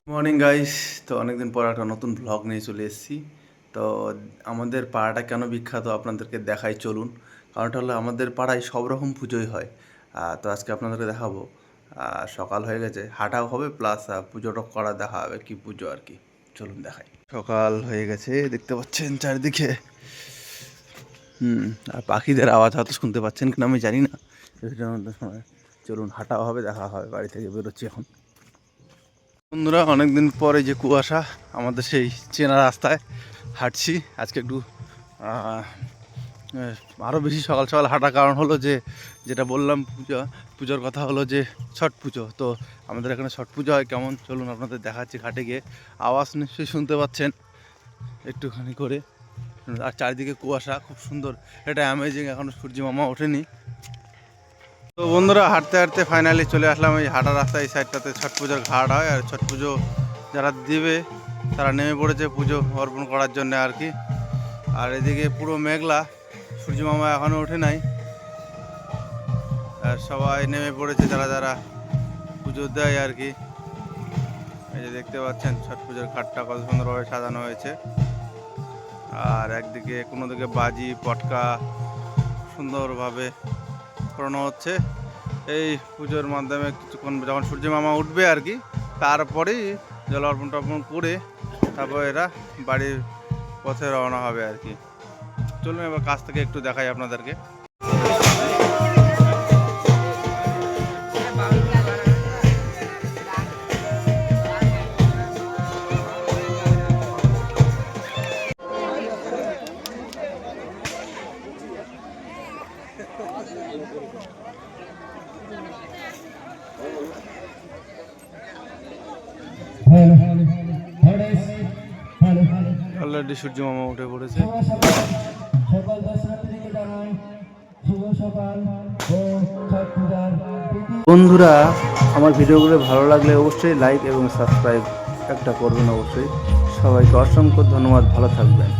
Morning guys. তো অনেকদিন পর একটা নতুন ব্লগ নিয়ে চলে এসেছি। তো আমাদের পাড়াটা কেন বিখ্যাত আপনাদেরকে দেখাই, চলুন। কারণটা হলো আমাদের পাড়ায় সব রকম পুজোই হয়। তো আজকে আপনাদেরকে দেখাবো। সকাল হয়ে গেছে, হাঁটাও হবে প্লাস পুজোটা করা দেখা হবে, কি পুজো আর কি। চলুন দেখাই। সকাল হয়ে গেছে, দেখতে পাচ্ছেন চারিদিকে। আর পাখিদের আওয়াজ হয়তো শুনতে পাচ্ছেন কিনা আমি জানি না। সময় চলুন, হাঁটাও হবে, দেখা হবে। বাড়ি থেকে বেরোচ্ছি এখন। বন্ধুরা, অনেকদিন পরে যে কুয়াশা, আমাদের সেই চেনা রাস্তায় হাঁটছি আজকে একটু। আরও বেশি সকাল সকাল হাঁটার কারণ হলো যে, যেটা বললাম, পুজোর কথা হলো যে ছট পুজো। তো আমাদের এখানে ছট পুজো হয় কেমন, চলুন আপনাদের দেখাচ্ছি। ঘাটে গিয়ে আওয়াজ নিশ্চয়ই শুনতে পাচ্ছেন একটুখানি করে। আর চারিদিকে কুয়াশা, খুব সুন্দর, এটা অ্যামেজিং। এখনও সূর্য মামা ওঠেনি। তো বন্ধুরা, হাঁটতে হাঁটতে ফাইনালি চলে আসলাম এই হাঁটার রাস্তায়। এই সাইডটাতে ছট পুজোর ঘাট হয়, আর ছট পুজো যারা দিবে তারা নেমে পড়েছে পুজো অর্পণ করার জন্য আর কি। আর এদিকে পুরো মেঘলা, সূর্য মামা এখনও ওঠে নাই। আর সবাই নেমে পড়েছে যারা যারা পুজো দেয় আর কি। এই যে দেখতে পাচ্ছেন ছট পুজোর ঘাটটা কত সুন্দরভাবে সাজানো হয়েছে। আর একদিকে কোনো দিকে বাজি পটকা সুন্দরভাবে করানো হচ্ছে। এই পুজোর মাধ্যমে কিছুক্ষণ যখন সূর্য মামা উঠবে আর কি, তারপরেই জল অর্পণ টর্পণ করে তারপর এরা বাড়ির পথে রওনা হবে আর কি। চলুন এবার কাছ থেকে একটু দেখাই আপনাদেরকে। অলরেডি সূর্য মামা উঠে পড়েছে। বন্ধুরা, আমার ভিডিওগুলো ভালো লাগলে অবশ্যই লাইক এবং সাবস্ক্রাইব একটা করবেন অবশ্যই। সবাইকে অসংখ্য ধন্যবাদ, ভালো থাকবেন।